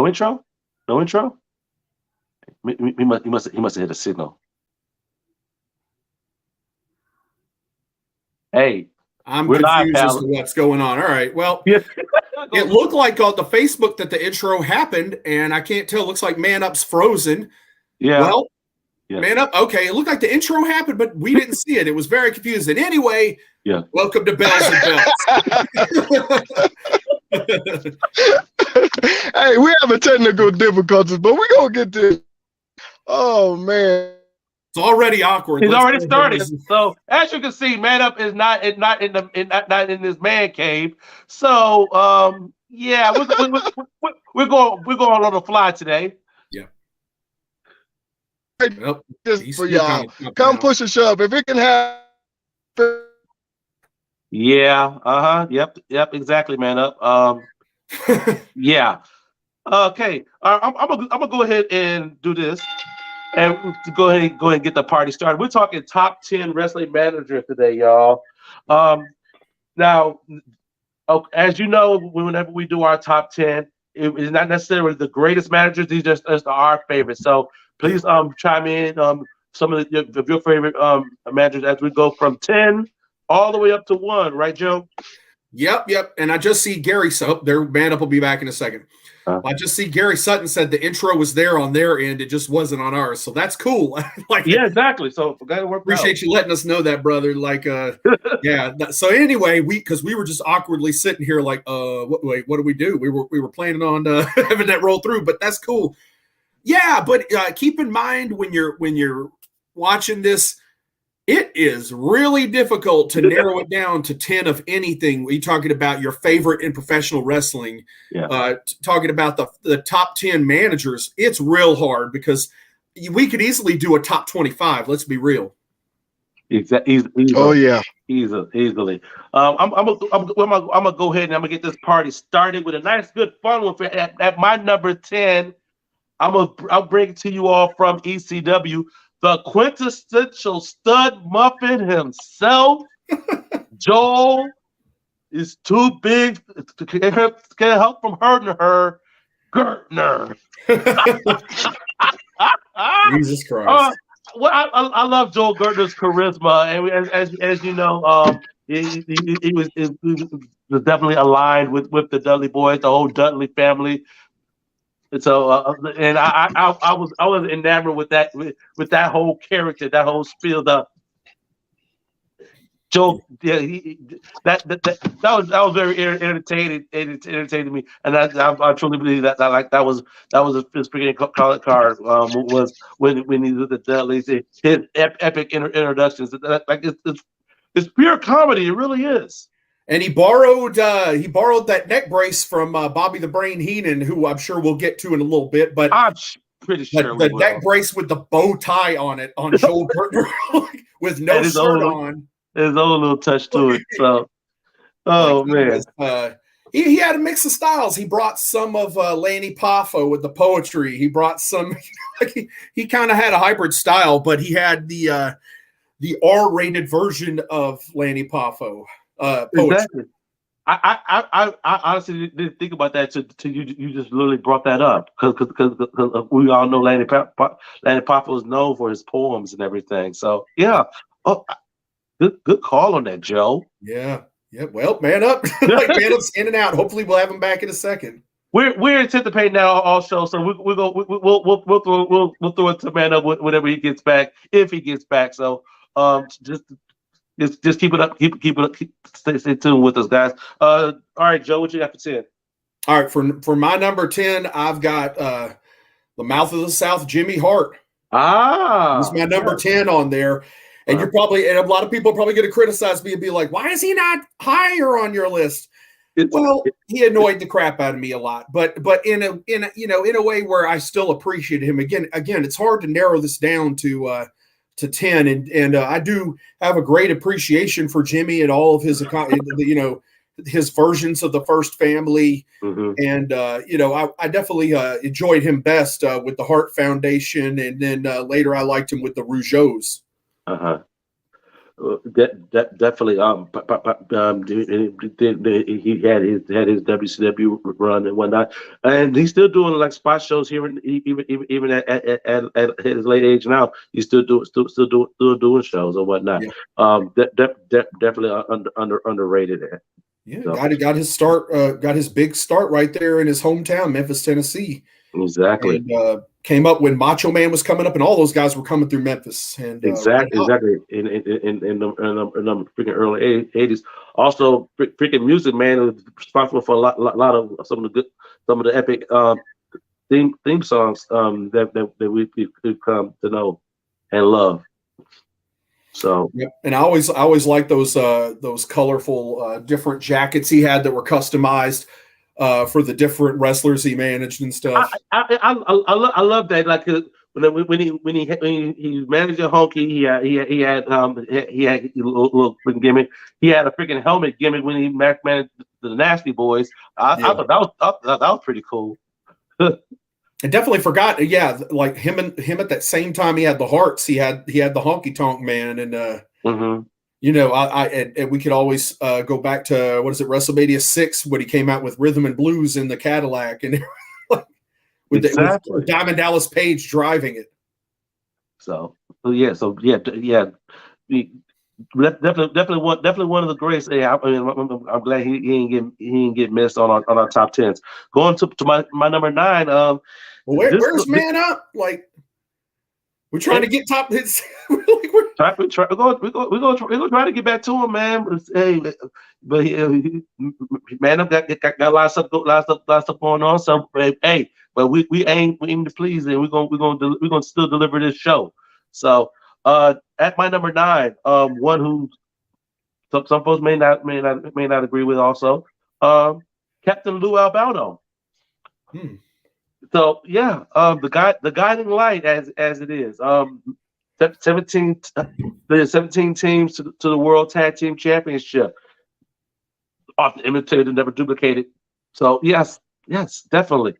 No intro? No intro? He must have hit a signal. Hey, I'm we're live, confused as pal. to what's going on. All right. Well, Yeah. it looked like on the Facebook that the intro happened, and I can't tell. It looks like Man Up's frozen. Yeah. Well, Yeah. Man Up. Okay, it looked like the intro happened, but we didn't see it. It was very confusing. Anyway, Yeah. welcome to Bells and Bells. Hey, we having technical difficulties, but we're gonna get this. Oh man. It's already awkward. He's Let's already go ahead started. and- So as you can see, Man Up is not in this man cave. So yeah, we're going on the fly today. Yeah. Well, just he's for still y'all, kinda up come now. push a shove. If it can have, Yeah. Yep. Exactly, Man Up. Yeah. Okay. I'm gonna go ahead and do this, and go ahead and get the party started. We're talking top 10 wrestling managers today, y'all. Now, as you know, whenever we do our top 10, it is not necessarily the greatest managers; these just our favorites. So please chime in some of your favorite managers as we go from 10 all the way up to 1. Right, Joe? Yep. And I just see Gary. So their Man Up will be back in a second. I just see Gary Sutton said the intro was there on their end. It just wasn't on ours. So that's cool. Yeah, exactly. So appreciate you letting us know that, brother. Yeah. So anyway, because we were just awkwardly sitting here like, wait, what do we do? We were planning on having that roll through, but that's cool. Yeah, but keep in mind when you're watching this, it is really difficult to narrow it down to 10 of anything. We're talking about your favorite in professional wrestling. Yeah. Talking about the top 10 managers, it's real hard because we could easily do a top 25. Let's be real. Exactly. oh yeah, Easily. I'm gonna go ahead and I'm gonna get this party started with a nice, good, fun one. At my number 10, I'll bring it to you all from ECW, the quintessential stud muffin himself. Joel is too big to get help from hurting her. Gertner. Jesus Christ. Well, I love Joel Gertner's charisma, and as you know, he was definitely aligned with the Dudley Boys, the whole Dudley family. And so, and I was enamored with that whole character, that whole spiel. Joe, yeah, that was very entertaining to me, and I truly believe that was his freaking calling card. Was when he did the Dudleys, his epic introductions. It's pure comedy. It really is. And he borrowed that neck brace from Bobby the Brain Heenan, who I'm sure we'll get to in a little bit. But I'm pretty sure the neck brace with the bow tie on it on Joel Gertner with no shirt on. There's a little touch to it. So, man. He had a mix of styles. He brought some of Lanny Poffo with the poetry. He brought some, he kind of had a hybrid style, but he had the R-rated version of Lanny Poffo poetry. Exactly. I honestly didn't think about that till you just literally brought that up because we all know Lanny Poffo is known for his poems and everything. So yeah. Good call on that, Joe. Yeah. Well, Man Up, Man Up's in and out. Hopefully, we'll have him back in a second. We're anticipating that also, so we'll throw it to Man Up whenever he gets back, if he gets back. So just keep it up, stay tuned with us, guys. All right, Joe, what you got for 10? All right, for my number 10, I've got the Mouth of the South, Jimmy Hart. He's my number 10 on there. And a lot of people are probably going to criticize me and be like, why is he not higher on your list? He annoyed the crap out of me a lot, but in a way where I still appreciate him. Again, it's hard to narrow this down to 10, and I do have a great appreciation for Jimmy and all of his, his versions of the First Family. Mm-hmm. And, I definitely enjoyed him best with the Hart Foundation. And then later I liked him with the Rougeaus. Definitely. He had his WCW run and whatnot, and he's still doing like spot shows here. Even at his late age now, he's still doing shows and whatnot. Yeah. Definitely underrated. Yeah, so. got his start. Got his big start right there in his hometown, Memphis, Tennessee. Exactly. And, came up when Macho Man was coming up, and all those guys were coming through Memphis. And exactly in the freaking early '80s. Also, freaking music man was responsible for a lot of some of the epic theme songs that we've come to know and love. So, yep. And I always liked those colorful different jackets he had that were customized for the different wrestlers he managed and stuff. I love that. Like when he managed a Honky, he had a little gimmick. He had a freaking helmet gimmick when he managed the Nasty Boys. I thought that was pretty cool. I definitely forgot. Yeah, like him at that same time he had the Hearts. He had the Honky Tonk Man, and you know, and we could always go back to what is it, WrestleMania 6 when he came out with Rhythm and Blues in the Cadillac, and with Diamond Dallas Page driving it. So yeah. Definitely one of the greats. Yeah, I'm glad he didn't get missed on our top 10s. Going to my number 9. Well, where's Man Up? Like, we're trying to get top hits. We're going to try to get back to him, man. But Man Up got a lot of stuff going on. So hey, but we aim to please, and we're gonna still deliver this show. So at my number 9, one who some folks may not agree with also, Captain Lou Albano. So yeah, the guiding light as it is. 17 teams to the World Tag Team Championship. Often imitated, never duplicated. So yes, definitely.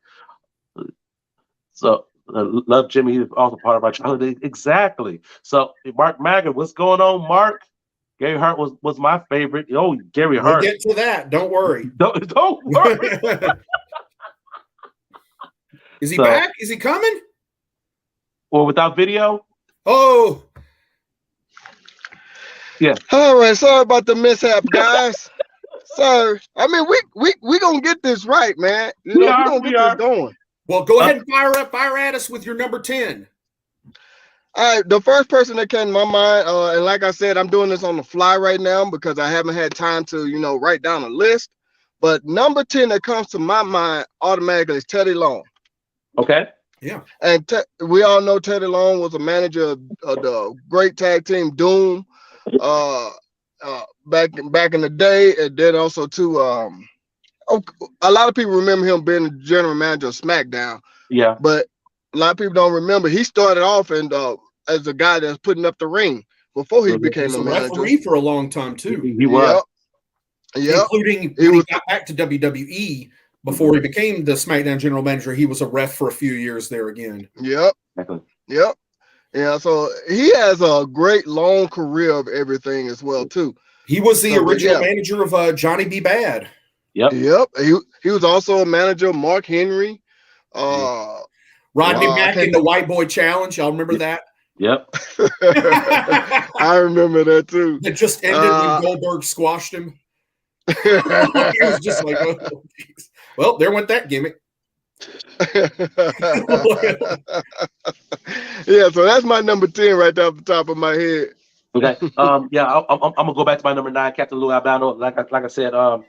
So love Jimmy, he's also part of our childhood. Exactly. So Mark Maggard, what's going on, Mark? Gary Hart was my favorite. Oh, Gary Hart. We'll get to that. Don't worry. Don't worry. Is he back? Is he coming? Or without video? Oh. Yeah. All right. Sorry about the mishap, guys. So, I mean, we gonna get this right, man. We're gonna get this going. Well, go ahead and fire at us with your number 10. All right, the first person that came to my mind, and like I said, I'm doing this on the fly right now because I haven't had time to, write down a list. But number 10 that comes to my mind automatically is Teddy Long. Okay. Yeah. And we all know Teddy Long was a manager of the great tag team Doom back in the day, and then also too a lot of people remember him being the general manager of SmackDown. Yeah. But a lot of people don't remember he started off as a guy that's putting up the ring before he became a manager. Referee for a long time too. He was. Yep. Including when he got back to WWE. Before he became the SmackDown general manager, he was a ref for a few years there again. Yep. Yeah, so he has a great long career of everything as well, too. He was the original manager of Johnny B. Bad. Yep. He was also a manager of Mark Henry. Rodney Mack in the White Boy Challenge. Y'all remember that? Yep. I remember that, too. It just ended when Goldberg squashed him. He was just like, oh, geez. Well, there went that gimmick. Yeah, so that's my number 10 right off the top of my head. Okay. I'm gonna go back to my number 9, Captain Lou Albano. Like I said, the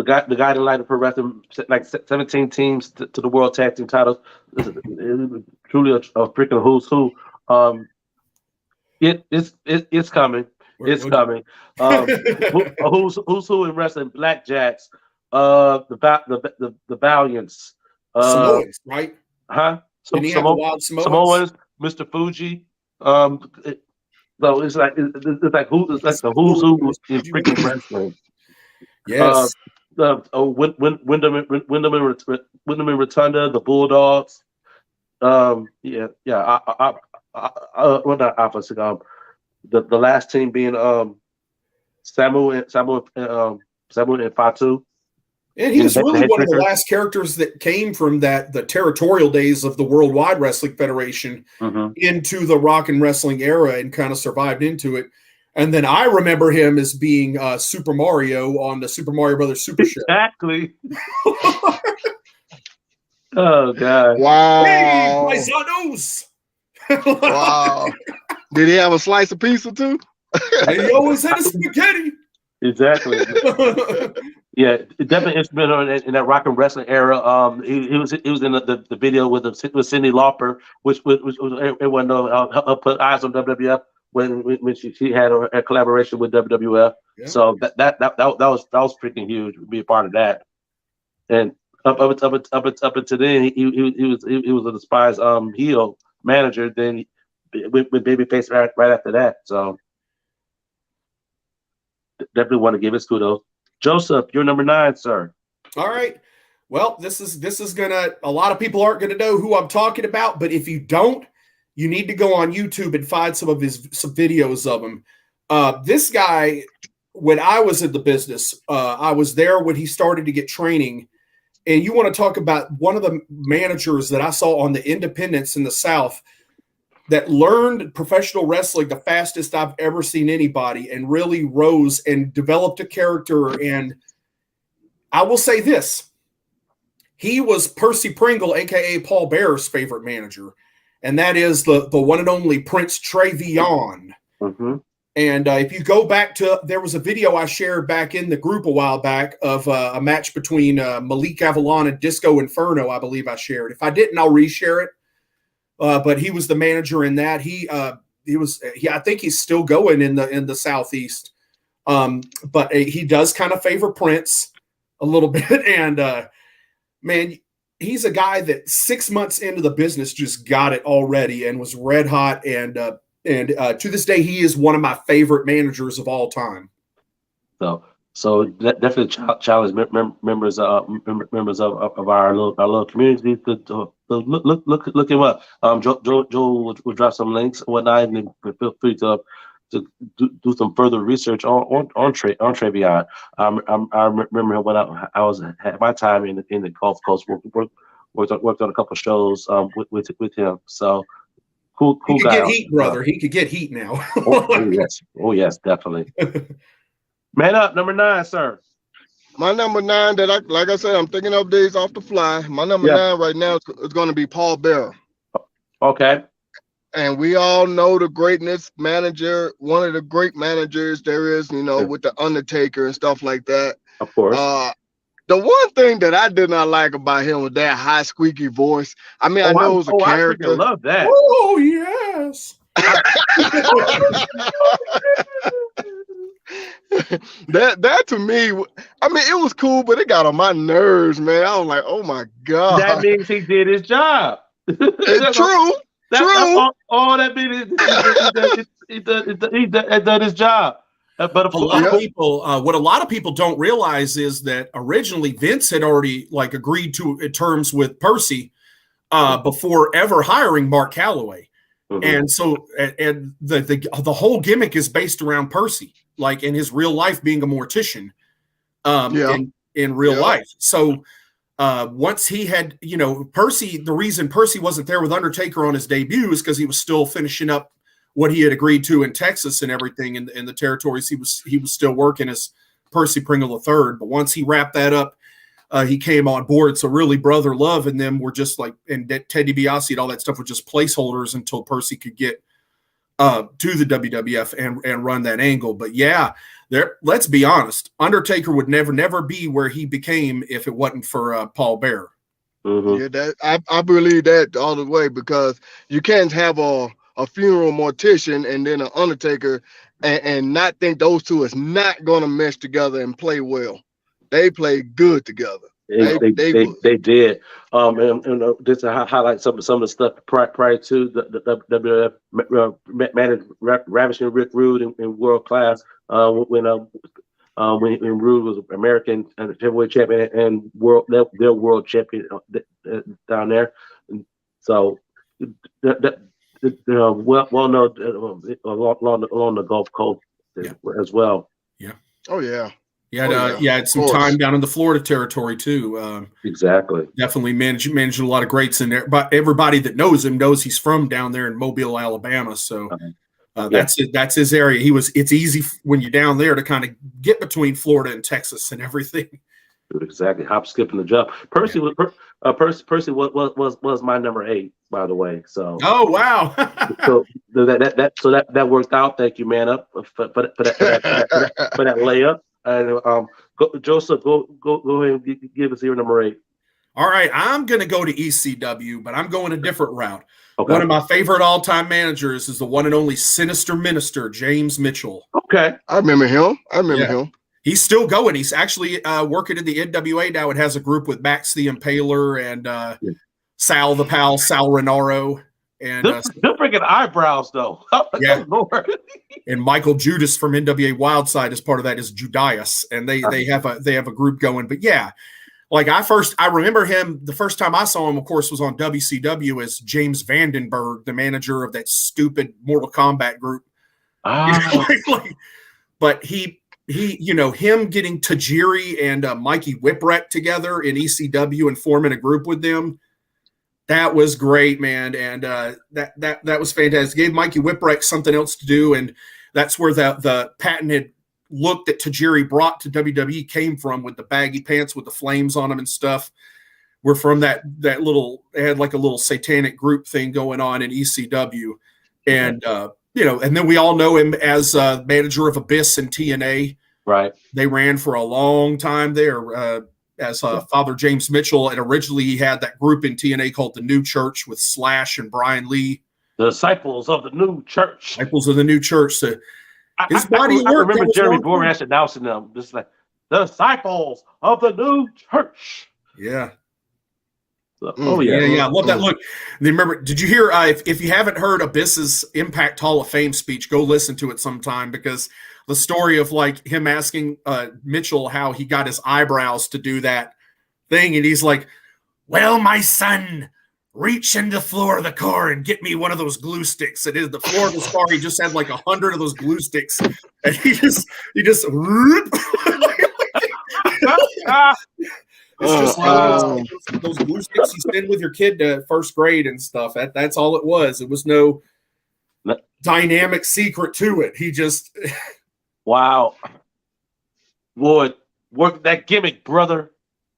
guiding light of pro wrestling, like 17 teams to the World Tag Team titles. This is truly a freaking who's who. It's coming. It's coming. Who's who in wrestling? Blackjacks. The Valiants. Samoans, right? Huh? Samoans, Mr. Fuji. So it's like the who's who in freaking wrestling. Yes. Wyndham and Rotunda, the Bulldogs. Well, not opposite. The last team being Samu and Fatu. And he was really one of the last characters that came from the territorial days of the Worldwide Wrestling Federation into the Rock and Wrestling era and kind of survived into it. And then I remember him as being Super Mario on the Super Mario Brothers Super Show. Exactly. Oh, God. Wow. Hey, paisanos. Wow. Did he have a slice of pizza too? He always had a spaghetti. Exactly. Yeah, definitely instrumental in that rock and wrestling era. He was in the video with Cyndi Lauper, which everyone knows put eyes on WWF when she had a collaboration with WWF. Yeah. So that was freaking huge to be a part of that. And up until then, he was a despised heel manager. Then with babyface right after that. So definitely want to give his kudos. Joseph, you're number 9, sir. All right. Well, this is gonna. A lot of people aren't gonna know who I'm talking about, but if you don't, you need to go on YouTube and find some videos of him. This guy, when I was in the business, I was there when he started to get training. And you want to talk about one of the managers that I saw on the independents in the South that learned professional wrestling the fastest I've ever seen anybody and really rose and developed a character. And I will say this, he was Percy Pringle, a.k.a. Paul Bearer's favorite manager. And that is the one and only Prince Trevion. Mm-hmm. And if you go back to, there was a video I shared back in the group a while back of a match between Malik Avalon and Disco Inferno, I believe I shared. If I didn't, I'll reshare it. But he was the manager in that. I think he's still going in the Southeast. But he does kind of favor Prince a little bit. And man, he's a guy that 6 months into the business just got it already and was red hot. And to this day, he is one of my favorite managers of all time. So definitely challenge members of our little community to look him up. Joe will drop some links and whatnot, and feel free to do some further research on Trevion. I remember when I was at my time in the Gulf Coast, worked on a couple of shows with him. So cool he could guy. Get heat, brother. He could get heat now. Oh yes, definitely. Man up, number 9, sir. My number 9 that like I said, I'm thinking of these off the fly. My number 9 right now is going to be Paul Bearer. Okay. And we all know the greatness manager, one of the great managers there is, with the Undertaker and stuff like that. Of course. The one thing that I did not like about him was that high squeaky voice. I mean, I know it was a character. I love that. Oh yes. that to me, I mean, it was cool, but it got on my nerves, man. I was like, oh my God. That means he did his job. It's true. True. All that means he done his job. But a lot of people, what a lot of people don't realize is that originally Vince had already agreed to terms with Percy before ever hiring Mark Calloway. Mm-hmm. And so, and the whole gimmick is based around Percy, in his real life being a mortician, in real life. So once he had, Percy, the reason Percy wasn't there with Undertaker on his debut is because he was still finishing up what he had agreed to in Texas and everything in the territories. He was still working as Percy Pringle III. But once he wrapped that up, he came on board. So really Brother Love and them were just and Ted DiBiase and all that stuff were just placeholders until Percy could get to the WWF and run that angle. But yeah, let's be honest, Undertaker would never be where he became if it wasn't for Paul Bearer. Mm-hmm. Yeah, I believe that all the way, because you can't have a funeral mortician and then an Undertaker and not think those two is not going to mesh together and play well. They play good together. They did. And just to highlight some of the stuff prior to the WWF managed Ravishing Rick Rude in World Class when Rude was American heavyweight champion and their world champion down there. And so well known along the Gulf Coast as well. Yeah. Oh yeah. He had some time down in the Florida territory too. Exactly. Definitely managing a lot of greats in there. But everybody that knows him knows he's from down there in Mobile, Alabama. So that's his area. It's easy when you're down there to kind of get between Florida and Texas and everything. Exactly. Hop, skip, and the jump. Percy was my number 8, by the way. So. Oh wow. so that worked out. Thank you, man up for that layup. And Joseph, go ahead and give us your number 8. All right, I'm going to go to ECW, but I'm going a different route. Okay. One of my favorite all-time managers is the one and only Sinister Minister, James Mitchell. Okay, I remember him. him. He's still going. He's actually working in the NWA now. It has a group with Max the Impaler and Sal the Pal, Sal Renaro. And they're freaking eyebrows, though. Yeah. And Michael Judas from NWA Wildside is part of that, is Judas, and they have a group going. But yeah, like I remember him the first time I saw him, of course, was on WCW as James Vandenberg, the manager of that stupid Mortal Kombat group. But he him getting Tajiri and Mikey Whipwreck together in ECW and forming a group with them. That was great, man, and that was fantastic. Gave Mikey Whipwreck something else to do, and that's where the patented look that Tajiri brought to WWE came from, with the baggy pants with the flames on them and stuff. We're from that little. They had like a little satanic group thing going on in ECW, and and then we all know him as manager of Abyss and TNA. Right. They ran for a long time there. As Father James Mitchell, and originally he had that group in TNA called the New Church with Slash and Brian Lee. The Disciples of the New Church. Disciples of the New Church. So his body I remember Jeremy Borash announcing them. Just like, the Disciples of the New Church. Yeah. Oh yeah. Yeah. I love that look. And remember, did you hear, if you haven't heard Abyss's Impact Hall of Fame speech, go listen to it sometime, because the story of like him asking Mitchell how he got his eyebrows to do that thing. And he's like, well, my son, reach in the floor of the car and get me one of those glue sticks. And in the floor of his car, he just had like 100 of those glue sticks. And he just it's just those glue sticks you spend with your kid to first grade and stuff. That's all it was. It was no dynamic secret to it. He just... Wow. Lord, work that gimmick, brother.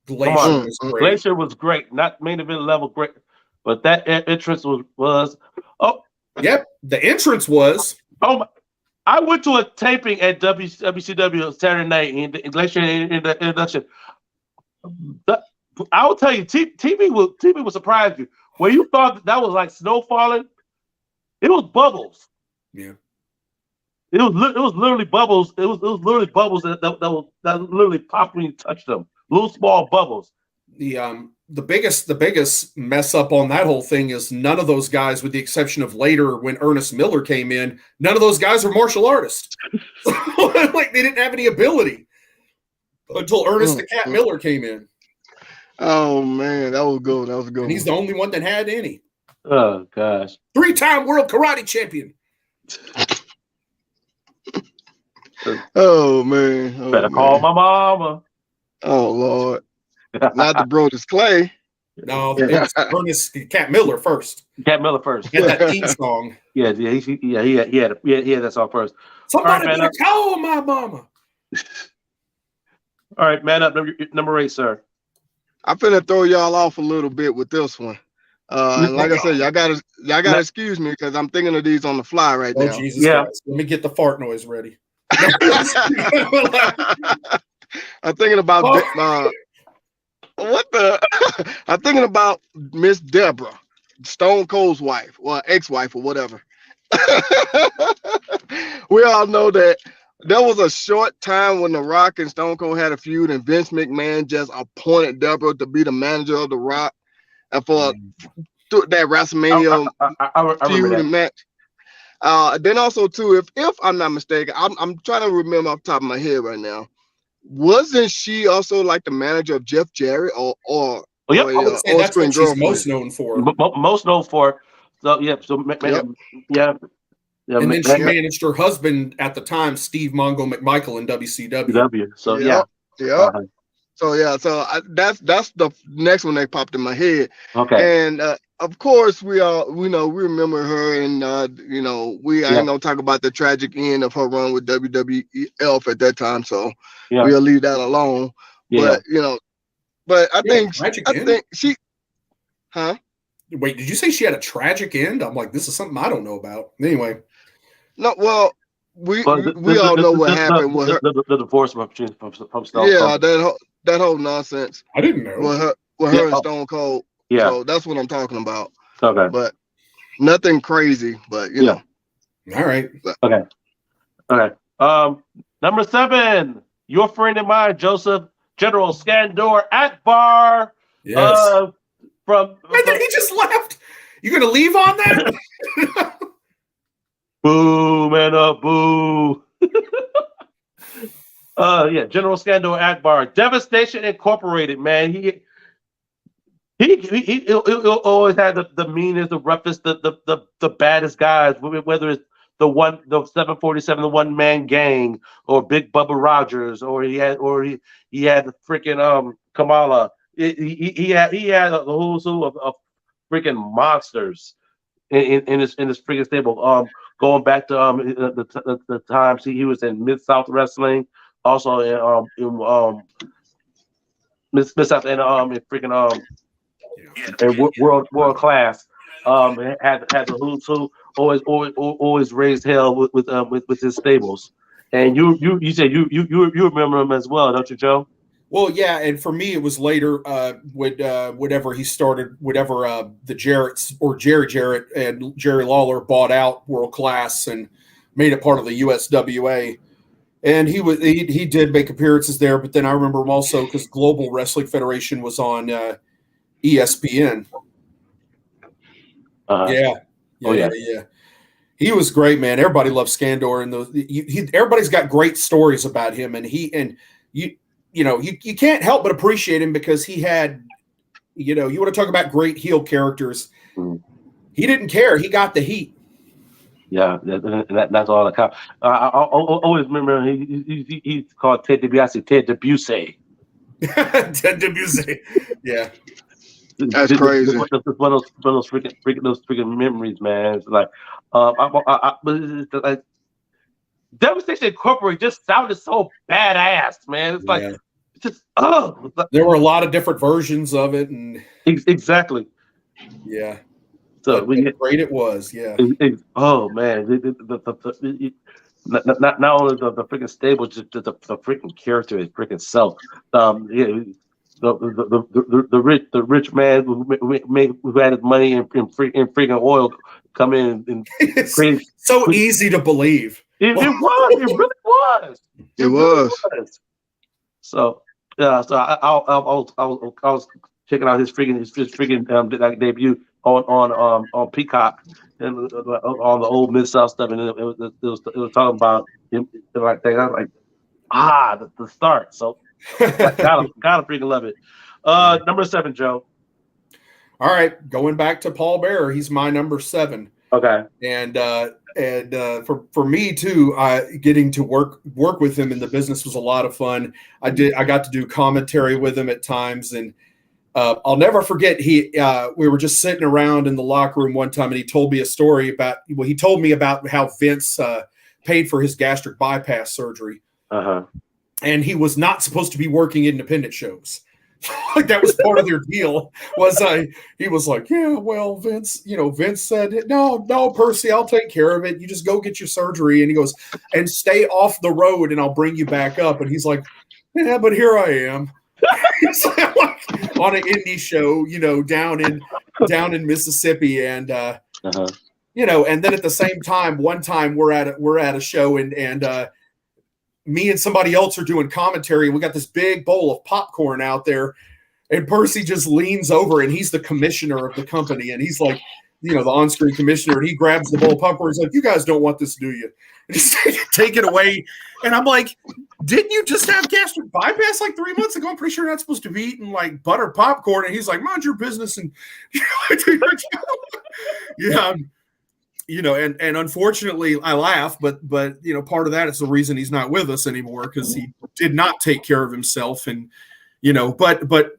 Glacier was great. Not main event level great, but that entrance was Yep, the entrance was. Oh, I went to a taping at WCW Saturday night in Glacier in the introduction. I will tell you, TV will surprise you. When you thought that was like snow falling, it was bubbles. Yeah. It was literally bubbles. It was literally bubbles that literally popped when you touched them. Little small bubbles. The biggest mess up on that whole thing is none of those guys, with the exception of later when Ernest Miller came in, none of those guys are martial artists. Like, they didn't have any ability until Ernest the Cat Miller came in. Oh man, that was good. And he's the only one that had any. Oh gosh. 3-time world karate champion. Oh man. Better call my mama. Oh Lord. Not the Brodus Clay. No, it was Ernest Cat Miller first. Cat Miller first. He had that theme song. He had that song first. Somebody better call my mama. All right, man up, number 8, sir. I'm finna throw y'all off a little bit with this one. Like I said, y'all gotta excuse me because I'm thinking of these on the fly right now. Oh Jesus Christ. Let me get the fart noise ready. I'm thinking about I'm thinking about Miss Deborah, Stone Cold's wife, or ex-wife, or whatever. We all know that there was a short time when The Rock and Stone Cold had a feud, and Vince McMahon just appointed Deborah to be the manager of The Rock, and for that WrestleMania feud and match. Then also too, if I'm not mistaken, I'm trying to remember off the top of my head right now. Wasn't she also like the manager of Jeff Jarrett or I would say that's what she's most known for. Most known for. So yeah. So yeah. And then she managed her husband at the time, Steve Mongo McMichael, in WCW. So yeah. So that's the next one that popped in my head. Okay. And of course we remember her, and I ain't gonna talk about the tragic end of her run with WWF at that time, so we'll leave that alone. But I think she Wait, did you say she had a tragic end? I'm like, this is something I don't know about. Anyway. No, well, we all know what happened with her. The divorce from Stone. Yeah, that whole nonsense. I didn't know. With her and Stone Cold. Yeah. So that's what I'm talking about. Okay. But nothing crazy, but you know. All right. Okay. Number 7, your friend and mine, Joseph General Skandor Akbar. Yes. And then he just left. You gonna leave on that? Boo, man, boo. General Skandor Akbar, Devastation Incorporated, man. He always had the meanest, the roughest, the baddest guys, whether it's the 747, the one man gang, or Big Bubba Rogers, or he had the freaking Kamala. He had the who's who of freaking monsters in his freaking stable. Going back to the times he was in Mid-South Wrestling, also in Mid-South and in freaking and world class. Had the who's who, always raised hell with his stables. And you said you remember him as well, don't you, Joe? Well, yeah, and for me, it was later whenever he started, whatever the Jarretts or Jerry Jarrett and Jerry Lawler bought out World Class and made it part of the USWA, and he did make appearances there. But then I remember him also because Global Wrestling Federation was on ESPN. Yeah. He was great, man. Everybody loves Skandor, and everybody's got great stories about him, and you can't help but appreciate him because he had, you want to talk about great heel characters. Mm. He didn't care. He got the heat. Yeah, that's all that counts. I always remember he's called Ted DiBiase. Ted DiBiase. Ted DiBiase. Yeah. That's crazy. One of those freaking memories, man. It's like, like Devastation Incorporated just sounded so badass, man. It's like, it's just there were a lot of different versions of it, and exactly. Yeah. So great it was, yeah. Oh man, not only the freaking stable, just the freaking character, his freaking self. The rich man who had his money in freaking oil come in and create. So easy to believe. It was. It really was. It was. So yeah. So I was checking out his freaking debut on Peacock and on the old Mid-South stuff, and it was talking about him like that. I was like, the start. So gotta freaking love it. Number 7, Joe. All right, going back to Paul Bearer, he's my number 7. Okay. And for me too, getting to work with him in the business was a lot of fun. I got to do commentary with him at times, and I'll never forget. We were just sitting around in the locker room one time, and he told me a story about. Well, he told me about how Vince paid for his gastric bypass surgery, and he was not supposed to be working independent shows. Like that was part of their deal. He was like, yeah, well, Vince said, no, Percy, I'll take care of it. You just go get your surgery. And he goes, and stay off the road, and I'll bring you back up. And he's like, yeah, but here I am. He's like on an indie show, down in Mississippi, and and then at the same time, one time we're at a show, and me and somebody else are doing commentary. We got this big bowl of popcorn out there, and Percy just leans over, and he's the commissioner of the company, and he's like, the on-screen commissioner, and he grabs the bowl of popcorn. He's like, "You guys don't want this, do you?" just take it away. And I'm like, didn't you just have gastric bypass like 3 months ago? I'm pretty sure you're not supposed to be eating like butter popcorn. And he's like, mind your business. And yeah, and unfortunately I laugh, but part of that is the reason he's not with us anymore, because he did not take care of himself. And but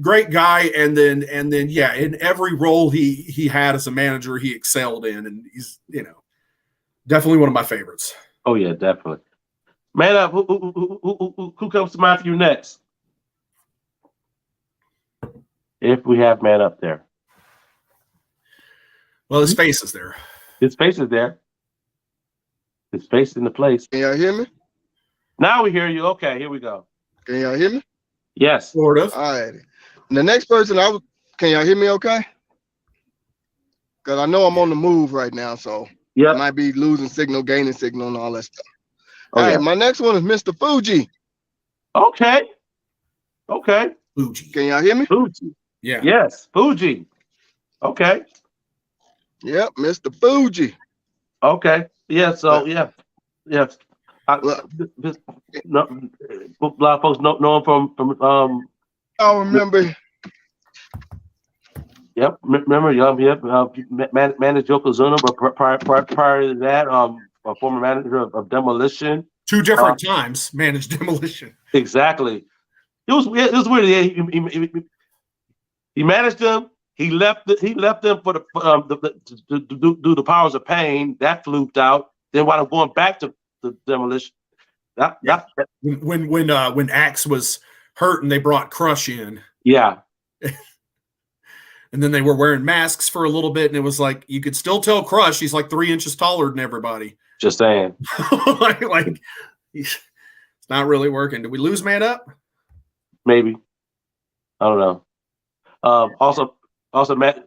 great guy. And then yeah, in every role he had as a manager, he excelled in, and he's definitely one of my favorites. Oh yeah, definitely. Man up. Who comes to mind for you next? If we have man up there. Well, his face is there. His face is there. His face in the place. Can y'all hear me? Now we hear you. Okay, here we go. Can y'all hear me? Yes. Sort of. All right. The next person can y'all hear me okay? Because I know I'm on the move right now, so I might be losing signal, gaining signal, and all that stuff. All right, my next one is Mr. Fuji. Okay. Fuji. Can y'all hear me? Fuji. Yeah. Yes, Fuji. Okay. Yep, Mr. Fuji. Okay. Yeah. So yeah. A lot of folks know him from. I remember. Yep. Remember? Managed Yokozuna, but prior to that, a former manager of Demolition. 2 different times managed Demolition. Exactly. It was weird. Yeah, he managed them. He left them for to do the Powers of Pain. That fluked out. Then while I'm going back to the Demolition, when Axe was hurt and they brought Crush in. Yeah. And then they were wearing masks for a little bit, and it was like you could still tell Crush he's like 3 inches taller than everybody. Just saying. like it's not really working. Did we lose man up? Maybe. I don't know. Also, Matt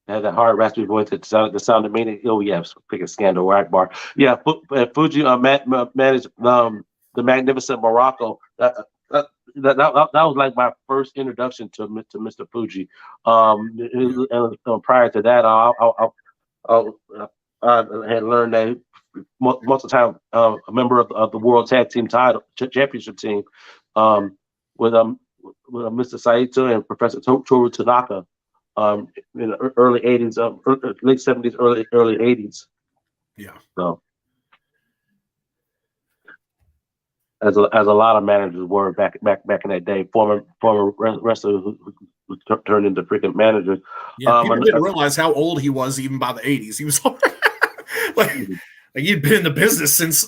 had that hard raspy voice that sounded meaning. Oh yeah, freaking Scandal Akbar. Yeah, Fuji managed the Magnificent Morocco. That was like my first introduction to Mr. Fuji. Prior to that, I had learned that most of the time a member of the World Tag Team Championship team with Mr. Saito and Professor Toru Tanaka in the early 80s, late 70s, early 80s. Yeah. So as a lot of managers were back in that day, former wrestlers who turned into freaking managers. Yeah, people didn't realize how old he was even by the 80s. He was like he'd been in the business since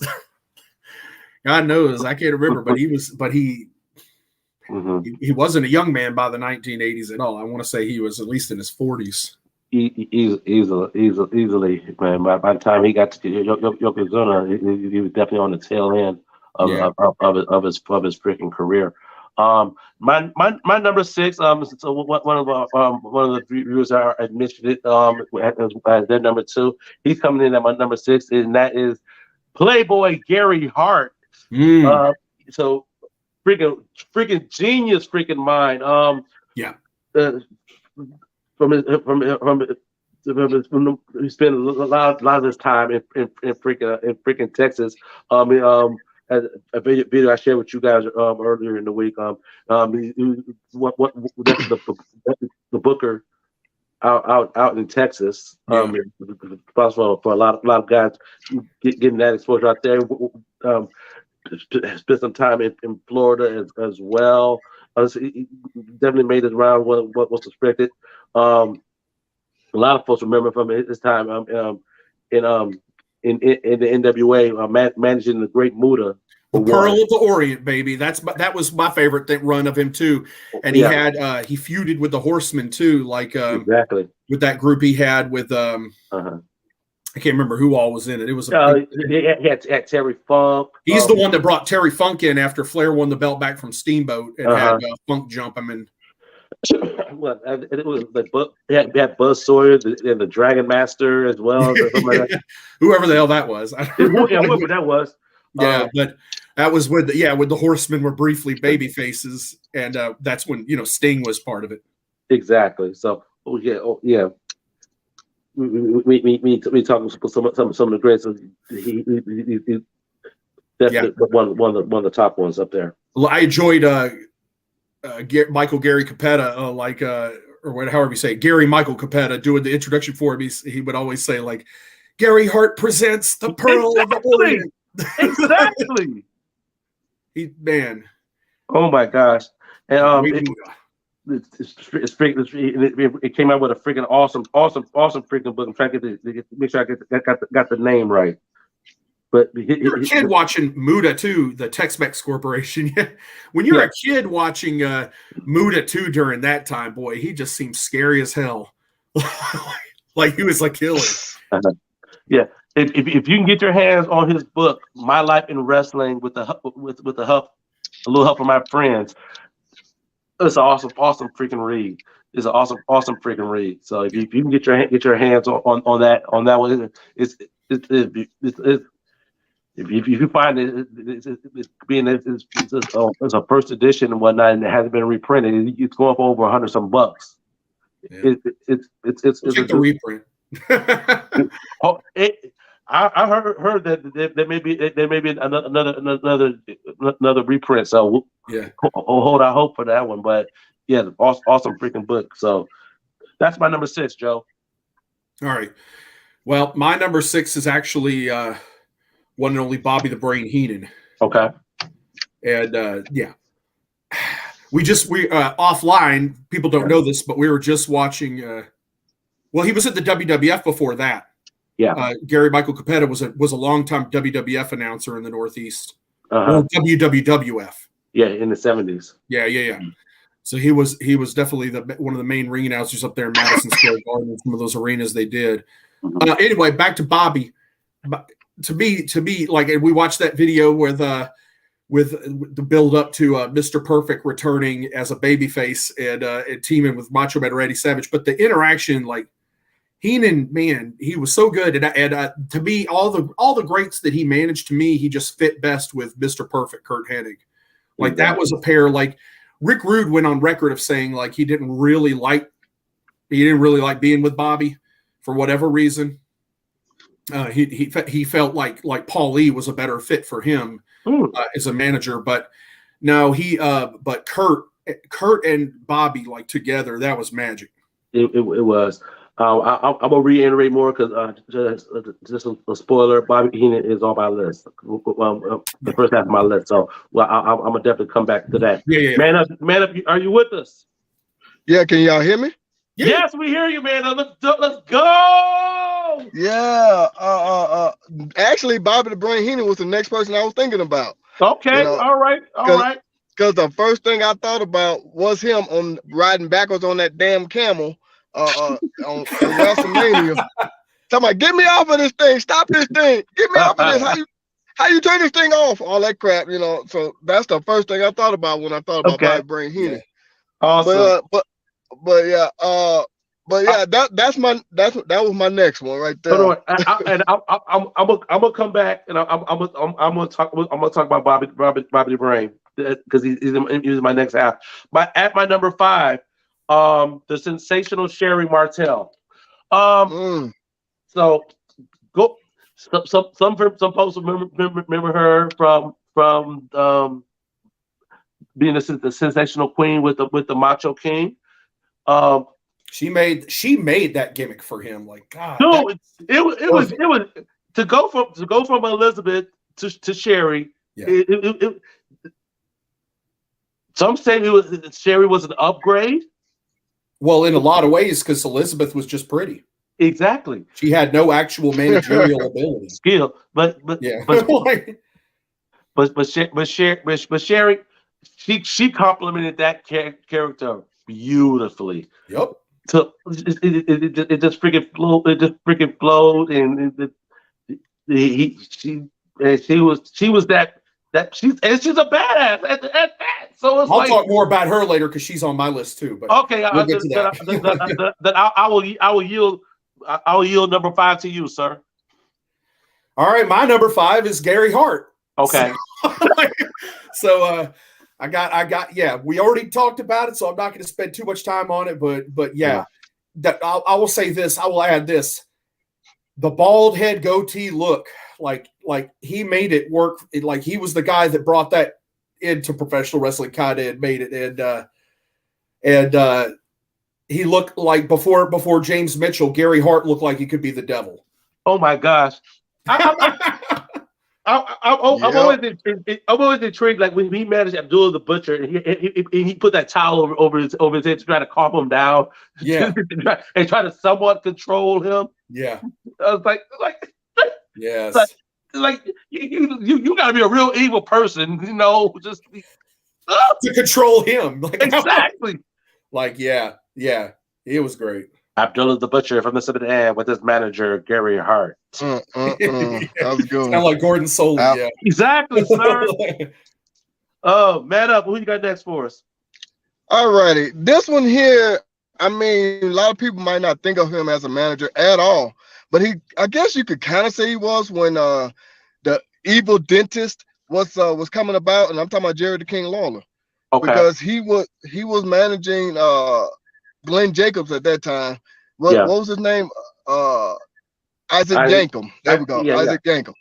God knows, I can't remember, but he wasn't a young man by the 1980s at all. I want to say he was at least in his 40s. Easily, man. By the time he got to Yokozuna, he was definitely on the tail end of his freaking career. My number 6. So one of the viewers had mentioned it as their number 2. He's coming in at my number 6, and that is Playboy Gary Hart. So freaking genius, freaking mind. He spent a lot of his time in freaking Texas. As a video I shared with you guys earlier in the week. The booker out in Texas. Responsible for a lot of guys getting that exposure out there. Spent some time in Florida as well. He definitely made his round what was expected. A lot of folks remember from his time in the NWA managing the Great Muta. The Pearl of the Orient, baby. That was my favorite run of him too. And he had he feuded with the Horsemen too, like exactly with that group he had with I can't remember who all was in it. It was he had Terry Funk. He's the one that brought Terry Funk in after Flair won the belt back from Steamboat and had Funk jump him in. Well, it was like we had Buzz Sawyer and the Dragon Master as well. Like that. Whoever the hell that was. Whoever that was. Yeah, but that was with the Horsemen were briefly baby faces, and that's when Sting was part of it. Exactly. So we talking some of the greats. That's one of the top ones up there. Well, I enjoyed Michael Gary Capetta, or however you say it, Gary Michael Capetta doing the introduction for him. He would always say like, Gary Hart presents the Pearl of the Orient. Exactly. Man. Oh my gosh! And it came out with a freaking awesome freaking book. I'm trying to make sure I got the name right. But you're a kid watching Muda 2, the Tex-Mex Corporation. When you're a kid watching Muda 2 during that time, boy, he just seemed scary as hell. Like he was like killer. Yeah. If you can get your hands on his book, My Life in Wrestling, with a little help from my friends, it's an awesome freaking read. It's an awesome freaking read. So if you can get your hands on that one, it's if you find it's a first edition and whatnot, and it hasn't been reprinted, it's going for over $100 some bucks. Yeah. It's the reprint. I heard that there may be another reprint. So hold out hope for that one. But yeah, awesome freaking book. So that's my number 6, Joe. All right. Well, my number 6 is actually one and only Bobby the Brain Heenan. Okay. And we offline, people don't know this, but we were just watching. Well, he was at the WWF before that. Yeah. Gary Michael Capetta was a longtime WWF announcer in the Northeast. Or WWF. Yeah, in the 70s. Yeah. So he was definitely one of the main ring announcers up there in Madison Square Garden, some of those arenas they did. Anyway, back to Bobby. To me, like, we watched that video with the build up to Mr. Perfect returning as a babyface and teaming with Macho Man Randy Savage. But the interaction, like, Heenan, man, he was so good. And to me, all the greats that he managed, to me, he just fit best with Mr. Perfect, Curt Hennig. Like, that was a pair. Like, Rick Rude went on record of saying, like, he didn't really like being with Bobby for whatever reason. He felt like Paul Lee was a better fit for him as a manager. But no, but Curt and Bobby, like, together, that was magic. It was. I'm gonna reiterate more because just a spoiler. Bobby Heenan is on my list. The first half of my list. So, I'm gonna definitely come back to that. Yeah. Man up, are you with us? Yeah, can y'all hear me? Yeah. Yes, we hear you, man. Let's go. Yeah. Actually, Bobby the Brain Heenan was the next person I was thinking about. Okay. All right. Because the first thing I thought about was him on riding backwards on that damn camel. On WrestleMania, talking about, get me off of this thing, stop this thing, get me off of this. How you turn this thing off? All that crap, So that's the first thing I thought about when I thought about Bobby Brain Heenan. Awesome. But yeah, that was my next one right there. I'm gonna come back and I'm gonna talk about Bobby the Brain because he's my next half. At my number 5. The sensational Sherry Martel. So go. Some folks remember her from being the sensational queen with the Macho King. She made that gimmick for him. Like, God, no, it was to go from Elizabeth to Sherry. Yeah. Some say Sherry was an upgrade. Well, in a lot of ways, because Elizabeth was just pretty. Exactly. She had no actual managerial ability. Skill, but Sherry, she complimented that character beautifully. Yep. So it just freaking flowed. It just freaking flowed, and she was that. She's a badass at that. So I'll talk more about her later because she's on my list too. But okay, we'll get to that. Then I will yield number 5 to you, sir. All right, my number 5 is Gary Hart. Okay. So I got we already talked about it, so I'm not going to spend too much time on it. But yeah. That I will say this. I will add this. the bald head goatee look, like he made it work. Like he was the guy that brought that into professional wrestling, kind of, and made it. And he looked like before James Mitchell, Gary Hart looked like he could be the devil. Oh my gosh. I'm always intrigued. Like when he managed Abdullah the Butcher, and he put that towel over his head to try to calm him down, and try to somewhat control him. Yeah, I was like, yes, like you got to be a real evil person, just to control him. Like, exactly. Like, yeah, it was great. Abdullah the Butcher from Mississippi and with his manager Gary Hart. That was good. Sound like Gordon Soley. Yeah, exactly, sir. Oh, man up. Who you got next for us? All righty, this one here. I mean, a lot of people might not think of him as a manager at all, but I guess you could kind of say he was when the evil dentist was coming about, and I'm talking about Jerry the King Lawler. Okay. Because he was managing Glenn Jacobs at that time. What was his name? Isaac Yankem. There we go. Isaac Yankem.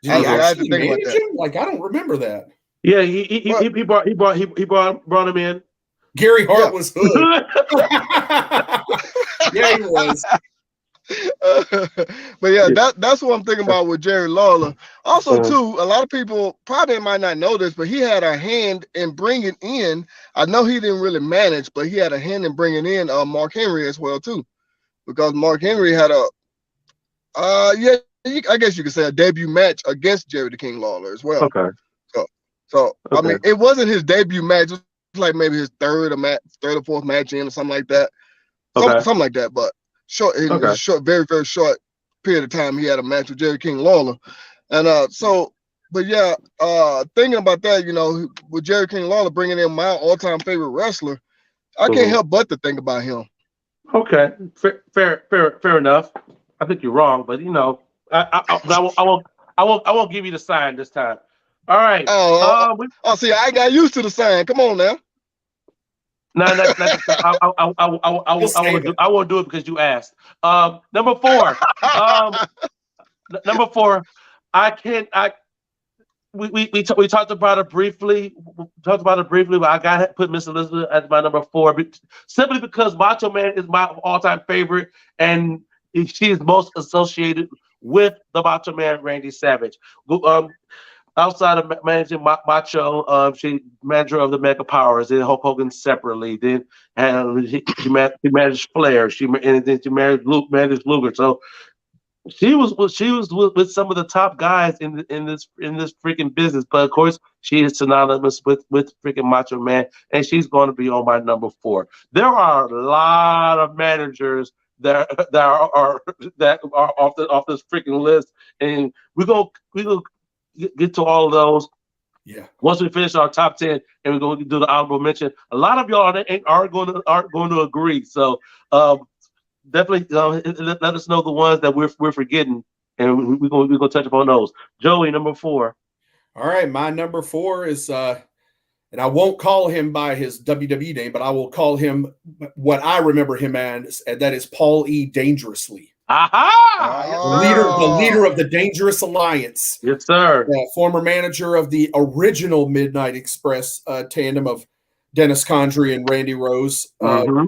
I had to think about that. Like, I don't remember that. Yeah, he brought him in. Gary Hart was hood. Yeah, he was. But yeah, that's what I'm thinking about with Jerry Lawler. Also, too, a lot of people probably might not know this, but he had a hand in bringing in. I know he didn't really manage, but he had a hand in bringing in Mark Henry as well too, because Mark Henry had I guess you could say a debut match against Jerry the King Lawler as well. Okay. So I mean, it wasn't his debut match. It was like maybe his third or fourth match in or something like that. Something like that, but. Very, very short period of time, he had a match with Jerry King Lawler. And thinking about that, with Jerry King Lawler bringing in my all-time favorite wrestler, I can't help but to think about him. Okay, fair enough. I think you're wrong, but I won't give you the sign this time. All right. See, I got used to the sign. Come on now. No, I won't do it because you asked. Number 4. Number 4. We talked about it briefly. But I got to put Miss Elizabeth as my number 4, simply because Macho Man is my all-time favorite, and she is most associated with the Macho Man, Randy Savage. Outside of managing Macho, she manager of the Mega Powers, then Hulk Hogan separately. Then she managed Flair. And then she managed Luger. So she was with some of the top guys in this freaking business. But of course, she is synonymous with freaking Macho Man, and she's going to be on my number 4. There are a lot of managers that are off this freaking list, and we go get to all of those. Yeah. Once we finish our top 10, and we're going to do the honorable mention. A lot of y'all aren't going to agree. So definitely let us know the ones that we're forgetting, and we're going to touch upon those. Joey, number 4. All right, my number 4 is and I won't call him by his WWE name, but I will call him what I remember him as, and that is Paul E. Dangerously. Aha! The leader of the Dangerous Alliance. Yes, sir. Former manager of the original Midnight Express tandem of Dennis Condrey and Randy Rose.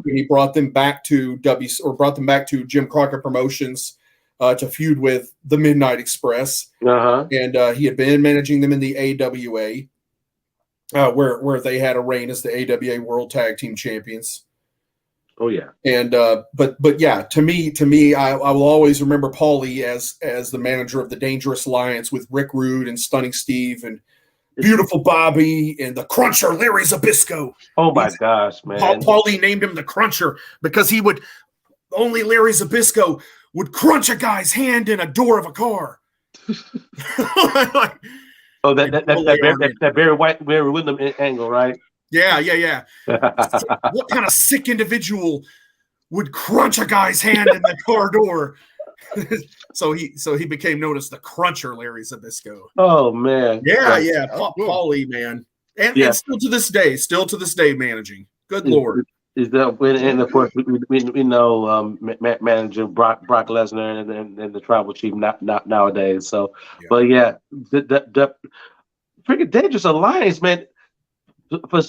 He brought them back to Jim Crockett Promotions to feud with the Midnight Express. And he had been managing them in the AWA, where they had a reign as the AWA World Tag Team Champions. Oh yeah, and but yeah, to me, I will always remember Paulie as the manager of the Dangerous Alliance with Rick Rude and Stunning Steve and Beautiful Bobby and the Cruncher Larry Zbyszko. Oh my gosh, man! Paulie named him the Cruncher because only Larry Zbyszko would crunch a guy's hand in a door of a car. that Barry Windham angle, right? Yeah. What kind of sick individual would crunch a guy's hand in the car door? so he became known as the Cruncher, Larry Zbyszko. Oh man. Yeah. Paulie, man. And still to this day managing. Good Lord. Is that when, and of course we know managing Brock Lesnar and the tribal chief not nowadays. So, but yeah, the freaking Dangerous Alliance, man, for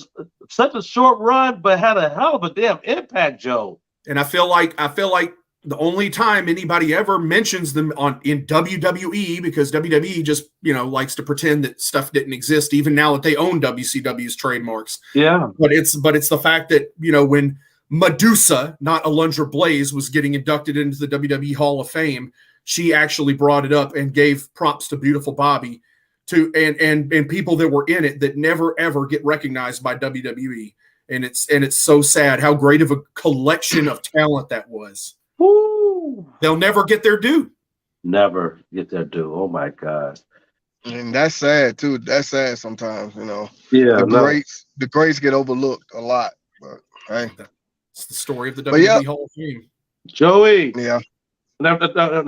such a short run, but had a hell of a damn impact, Joe. And I feel like the only time anybody ever mentions them in WWE, because WWE just likes to pretend that stuff didn't exist, even now that they own WCW's trademarks. Yeah, but it's the fact that when Medusa, not Alundra Blaze, was getting inducted into the WWE Hall of Fame, she actually brought it up and gave props to Beautiful Bobby, and people that were in it that never ever get recognized by WWE, and it's so sad how great of a collection of talent that was. Woo. They'll never get their due. Never get their due. Oh my God. And that's sad too. That's sad sometimes, Yeah. The greats get overlooked a lot. But hey. It's the story of the WWE Hall of Fame. Joey. Yeah. Not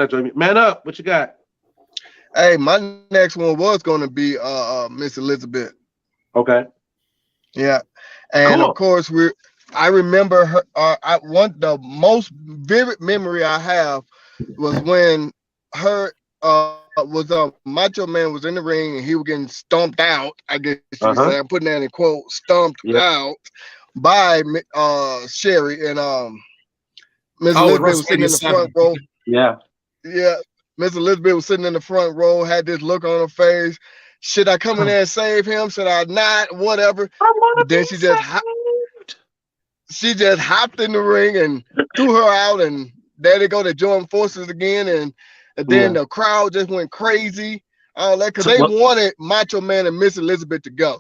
Joey. Man up. What you got? Hey, my next one was gonna be Miss Elizabeth. Okay. Yeah. And cool. Of course I remember her. The most vivid memory I have was when her Macho Man was in the ring and he was getting stomped out. I guess you could say. I'm putting that in quote, stomped out by Sherry, and Miss Elizabeth was sitting in the front row. Yeah. Miss Elizabeth was sitting in the front row, had this look on her face. Should I come in there and save him? Should I not? Whatever. But then she just hopped in the ring and threw her out, and there they go to join forces again, and then the crowd just went crazy. All that because they wanted Macho Man and Miss Elizabeth together.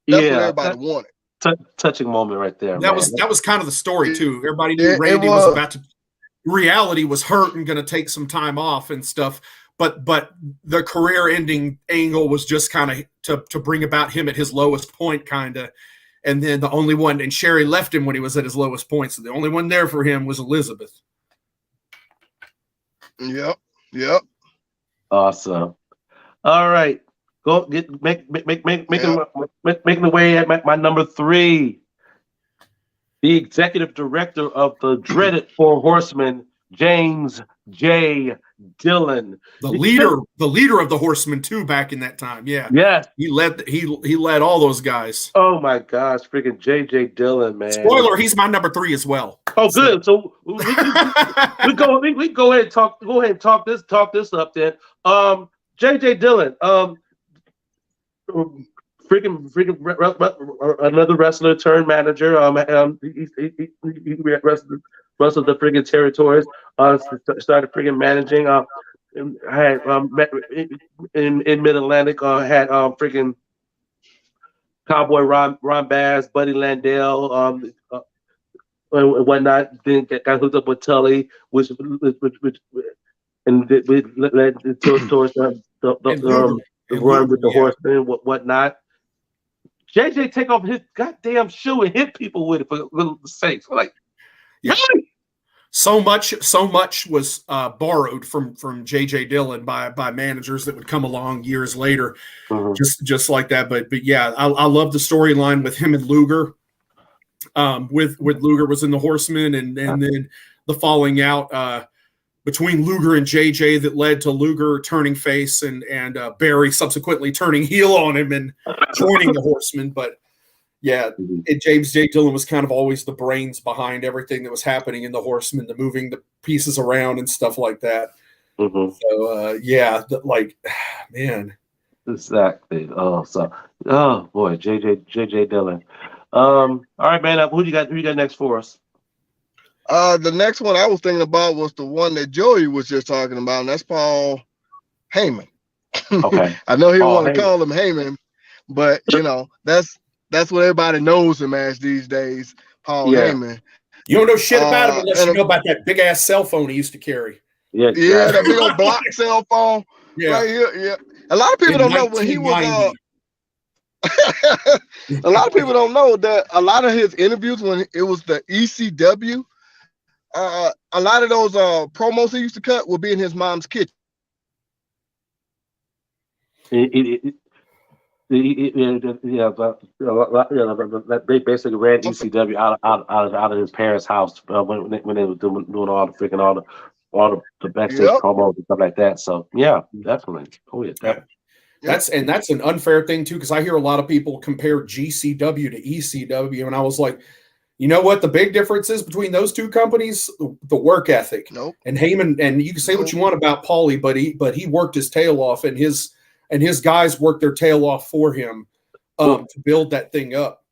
That's what everybody wanted. Touching moment right there. That was kind of the story too. Everybody knew Randy was about to. Reality was hurt and going to take some time off and stuff, but the career-ending angle was just kind of to bring about him at his lowest point, kind of. And then the only one, and Sherry left him when he was at his lowest point, so the only one there for him was Elizabeth. Yep. Awesome. All right, go making the way at my number 3. The executive director of the dreaded Four Horsemen, James J. Dillon, the leader of the Horsemen too. Back in that time, yes, he led all those guys. Oh my gosh, freaking J.J. Dillon, man! Spoiler: he's my number 3 as well. Oh, good. So we go ahead and talk this up then. J.J. Dillon, freaking another wrestler turned manager. He wrestled the freaking territories. Started freaking managing. Had in Mid Atlantic. Had freaking Cowboy Ron Bass, Buddy Landell, and whatnot. Then got hooked up with Tully, which and we led towards the run with the Horsemen, whatnot. JJ take off his goddamn shoe and hit people with it for little sakes. Like, really? So much was borrowed from JJ Dillon by managers that would come along years later, just like that. But yeah, I love the storyline with him and Luger. With Luger was in the Horsemen, and then the falling out between Luger and JJ that led to Luger turning face and Barry subsequently turning heel on him and joining the Horsemen. But yeah, James J. Dillon was kind of always the brains behind everything that was happening in the Horsemen, the moving the pieces around and stuff like that. So man. Exactly. Oh boy, JJ Dillon. All right, man. Who you got next for us? The next one I was thinking about was the one that Joey was just talking about, and that's Paul Heyman. Okay. I know he want to call him Heyman, but that's what everybody knows him as these days, Paul Heyman. You don't know shit about him unless you know about that big ass cell phone he used to carry. Yeah, that big old block cell phone right here. Yeah, a lot of people don't know when he was. A lot of people don't know that a lot of his interviews when it was the ECW, a lot of those promos he used to cut would be in his mom's kitchen. They basically ran ECW out of his parents' house when they were doing all the backstage promos and stuff like that. So yeah, definitely. Oh yeah, definitely. That's an unfair thing too, because I hear a lot of people compare GCW to ECW, and I was like, you know what the big difference is between those two companies? The work ethic. Nope. And Heyman, and you can say what you want about Paulie, but he worked his tail off, and his guys worked their tail off for him to build that thing up.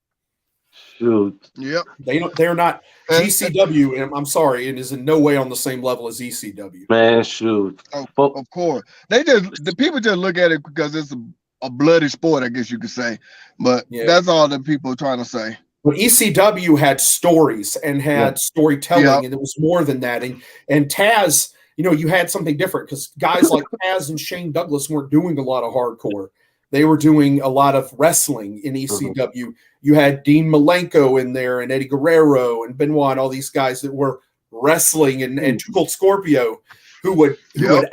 Shoot. Yep. They're not GCW, and I'm sorry, it is in no way on the same level as ECW. Man, shoot. Of course. The people just look at it because it's a bloody sport, I guess you could say. But that's all the people are trying to say. But ECW had stories and had storytelling, and it was more than that. And Taz, you had something different because guys like Taz and Shane Douglas weren't doing a lot of hardcore. They were doing a lot of wrestling in ECW. You had Dean Malenko in there and Eddie Guerrero and Benoit and all these guys that were wrestling and Too Cold Scorpio who would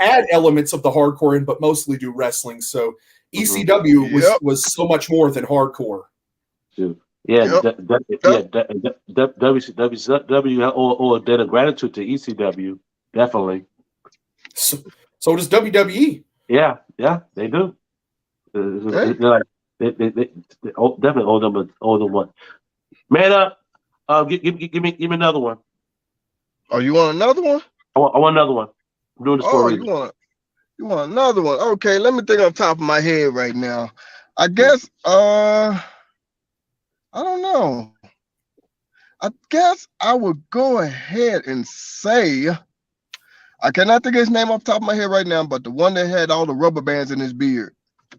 add elements of the hardcore in, but mostly do wrestling. So ECW was so much more than hardcore. WCW or debt of gratitude to ECW, definitely. So does WWE. Yeah, they do. They definitely owe them one. Man up. Give me another one. Oh, you want another one? I want another one. I'm doing this for a reason. You want another one? Okay, let me think on top of my head right now. I guess I don't know. I guess I would go ahead and say I cannot think of his name off the top of my head right now, but the one that had all the rubber bands in his beard.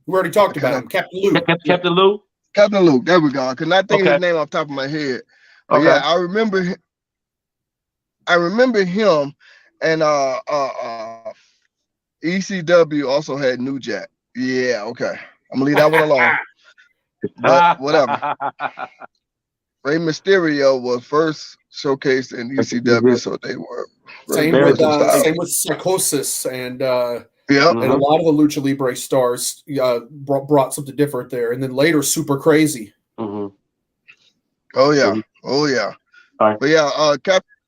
We already talked about him, Captain Lou. Captain Lou? Captain Lou, there we go. I could not think of his name off the top of my head. But yeah, I remember him, and ECW also had New Jack. Yeah, okay. I'm gonna leave that one alone. But whatever. Rey Mysterio was first showcased in ECW, so they were same with Psychosis and and a lot of the Lucha Libre stars brought something different there, and then later Super Crazy. Oh yeah. Right. But yeah,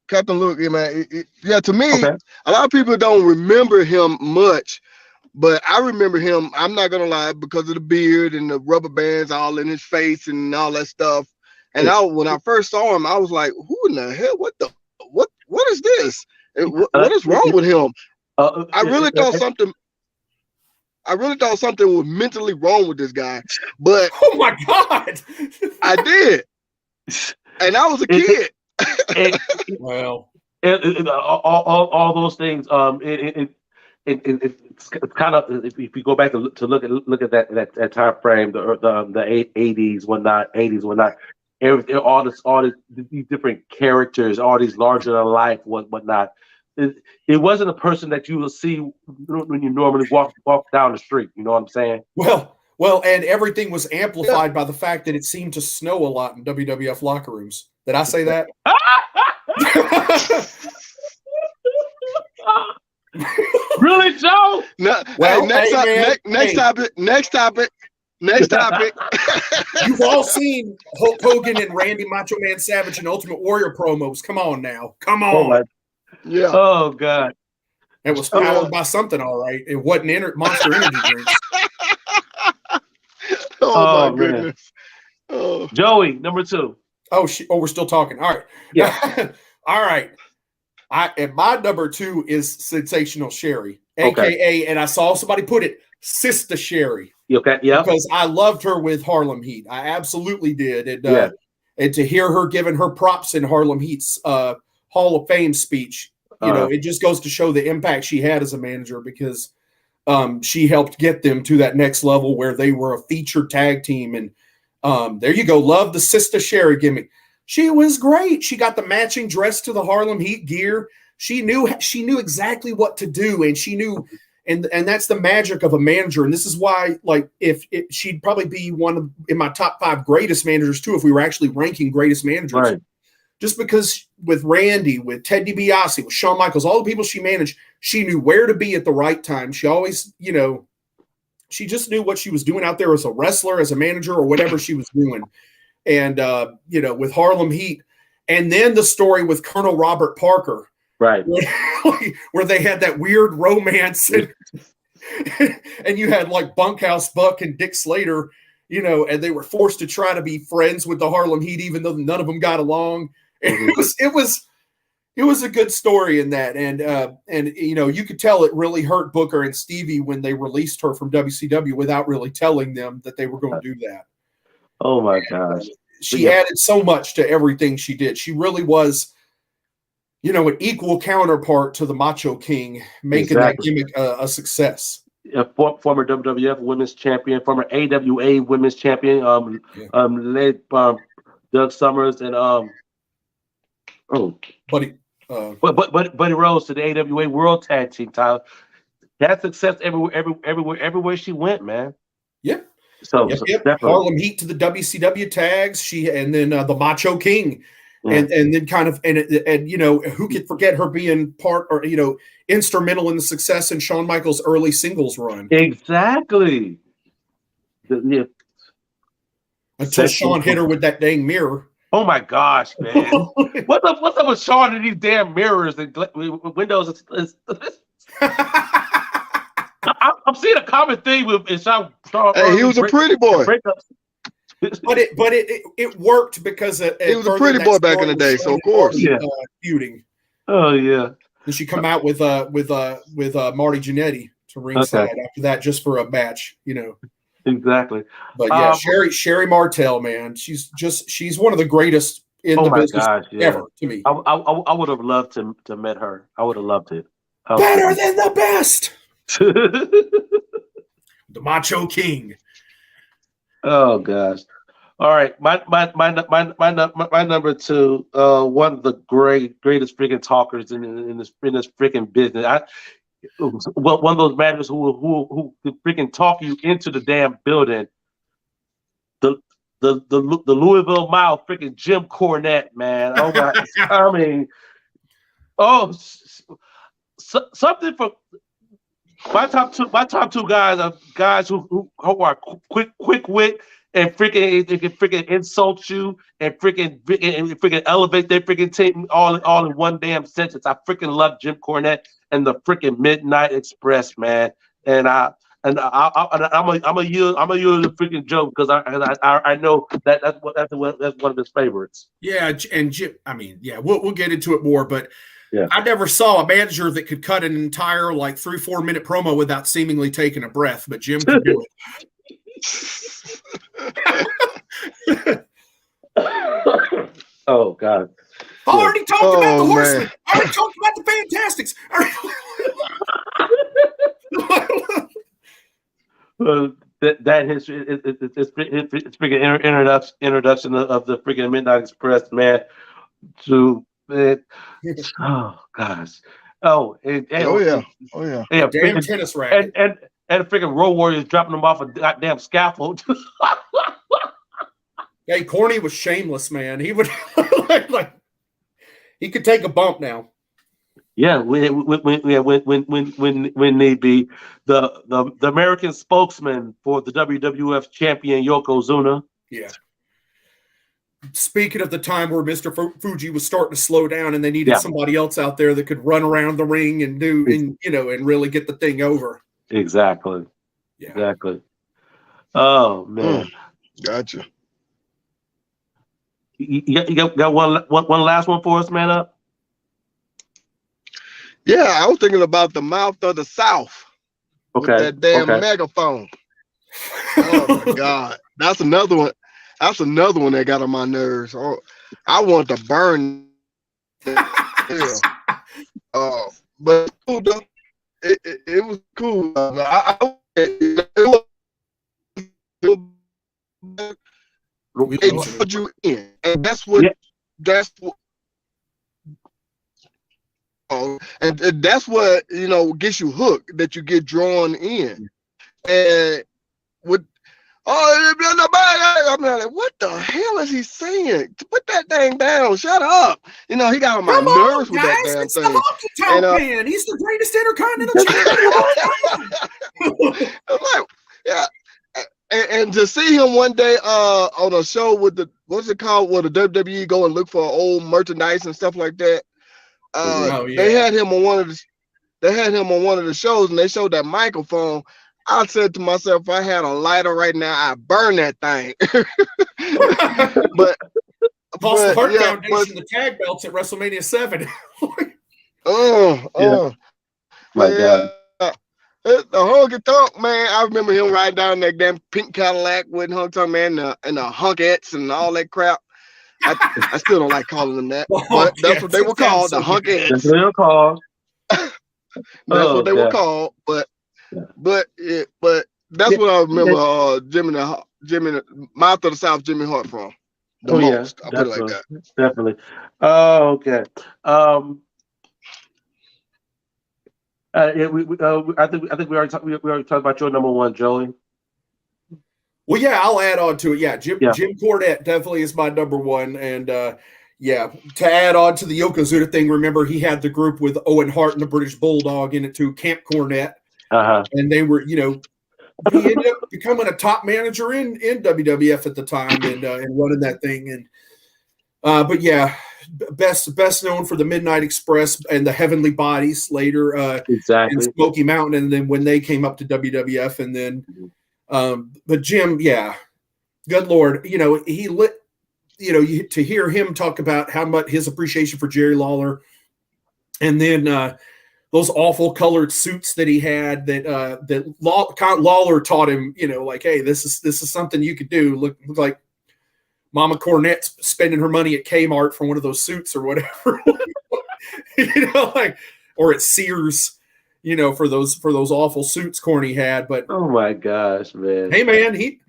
Captain Luke, man, to me, a lot of people don't remember him much, but I remember him. I'm not gonna lie, because of the beard and the rubber bands all in his face and all that stuff. And when I first saw him, I was like, "Who in the hell? What is this? What is wrong with him?" I really thought something was mentally wrong with this guy. But oh my God, I did, and I was a kid. Well, all those things. It's kind of, if you go back to look at that time frame, the 80s, whatnot. Everything, all these different characters, all these larger than life, whatnot. It wasn't a person that you will see when you normally walk down the street. You know what I'm saying? Well, and everything was amplified by the fact that it seemed to snow a lot in WWF locker rooms. Did I say that? Really, Joe? No. Well, next topic. You've all seen Hulk Hogan and Randy Macho Man Savage and Ultimate Warrior promos. Come on now. Come on. Yeah. Oh, God. It was powered by something, all right. It wasn't Monster Energy drinks. Oh, my goodness. Oh. Joey, number 2. We're still talking. All right. Yeah. All right. And my number 2 is Sensational Sherri, a.k.a., and I saw somebody put it, Sister Sherri. Okay, yeah. Because I loved her with Harlem Heat. I absolutely did. And to hear her giving her props in Harlem Heat's Hall of Fame speech, it just goes to show the impact she had as a manager, because she helped get them to that next level where they were a featured tag team. And there you go. Love the Sister Sherri gimmick. She was great. She got the matching dress to the Harlem Heat gear. She knew exactly what to do, and she knew, and that's the magic of a manager. And this is why, she'd probably be in my top 5 greatest managers too, if we were actually ranking greatest managers. Right. Just because with Randy, with Ted DiBiase, with Shawn Michaels, all the people she managed, she knew where to be at the right time. She always, just knew what she was doing out there as a wrestler, as a manager, or whatever she was doing. And with Harlem Heat, and then the story with Colonel Robert Parker, right, where they had that weird romance, and you had like Bunkhouse Buck and Dick Slater, and they were forced to try to be friends with the Harlem Heat, even though none of them got along. Mm-hmm. It was a good story in that, and you could tell it really hurt Booker and Stevie when they released her from WCW without really telling them that they were going to do that. Oh my gosh! She added so much to everything she did. She really was, an equal counterpart to the Macho King, making that gimmick a success. Former WWF Women's Champion, former AWA Women's Champion, led Doug Summers and Buddy Rose to the AWA World Tag Team title. That success everywhere she went, man. Yeah. So Harlem Heat to the WCW tags. And then the Macho King, and then kind of and who could forget her being part or instrumental in the success in Shawn Michaels' early singles run. Exactly. Until Shawn hit her with that dang mirror. Oh my gosh, man! What's up with Shawn and these damn mirrors and windows? I'm seeing a common theme with Shawn. Hey, he was a pretty boy. But it worked because he was a pretty boy back in the day. So of course, feuding. Oh yeah. And she come out with Marty Jannetty to ringside after that, just for a match, Exactly. But yeah, Sherry Martel, man, she's one of the greatest in the business ever to me. I would have loved to met her. I would have loved it. Better than the best. The Macho King. Oh gosh. All right, my number two. One of the greatest freaking talkers in this freaking business. One of those managers who freaking talk you into the damn building. The Louisville Mile, freaking Jim Cornette, man. Oh my! I mean, something for my top two guys are guys who are quick wit and freaking insult you and freaking elevate their freaking team all in one damn sentence. I freaking love Jim Cornette and the freaking Midnight Express, man. And I'm a use the freaking joke because I know that's one of his favorites. Yeah, and Jim. I mean, yeah, we'll get into it more, but. Yeah. I never saw a manager that could cut an entire 3-4 minute promo without seemingly taking a breath, but Jim could do it. Oh God! I already talked about the Horsemen. I already talked about the Fantastics. That history, it's freaking introduction of the freaking Midnight Express, man. To oh gosh! Yeah! Damn tennis racket and freaking Road Warriors dropping them off a goddamn scaffold. Hey, Corny was shameless, man. He would he could take a bump now. Yeah, when need be, the American spokesman for the WWF champion Yokozuna. Yeah. Speaking of the time where Mr. Fuji was starting to slow down and they needed somebody else out there that could run around the ring and and really get the thing over. Exactly. Yeah. Exactly. Oh man. Gotcha. You got one last one for us, man up? Yeah, I was thinking about the Mouth of the South. Okay. With that damn megaphone. Oh my God. That's another one. That's another one that got on my nerves. Oh, I want to burn. But it was cool. It put you in, and that's what. And that's what gets you hooked. That you get drawn in, and with. I'm like, what the hell is he saying? Put that thing down. Shut up. He got on my nerves with that damn thing. The Honky Tonk Man. He's the greatest intercontinental champion of all time. I'm like, Yeah. And to see him one day on a show with the what's it called, where the WWE go and look for old merchandise and stuff like that. They had him on one of the shows, and they showed that microphone. I said to myself, if I had a lighter right now, I'd burn that thing. but Cost the Heart Foundation the tag belts at WrestleMania 7. My God. The Honky Tonk man, I remember him riding down that damn pink Cadillac with Honky Tonk man and the Hunkettes and all that crap. I still don't like calling them that, but that's what they were called, the Hunkettes. That's what they were called. That's what they were called. But that's what I remember Jimmy Mouth of the South Jimmy Hart from the most. I'll put it like that. Definitely. Oh, okay. I think we already talked about your number one, Joey. Well, yeah, I'll add on to it. Yeah, Jim Cornette definitely is my number one, and to add on to the Yokozuna thing, remember he had the group with Owen Hart and the British Bulldog in it too, Camp Cornette, and they were, he ended up becoming a top manager in WWF at the time and running that thing, and but yeah. Best known for the Midnight Express and the Heavenly Bodies later, exactly, and Smoky Mountain, and then when they came up to WWF, and then, but Jim, good Lord, he lit, to hear him talk about how much his appreciation for Jerry Lawler, and then those awful colored suits that he had that Lawler taught him, like, hey, this is something you could do. Look like Mama Cornette's spending her money at Kmart for one of those suits or whatever, or at Sears, for those awful suits Corny had. But oh my gosh, man! Hey, man, he,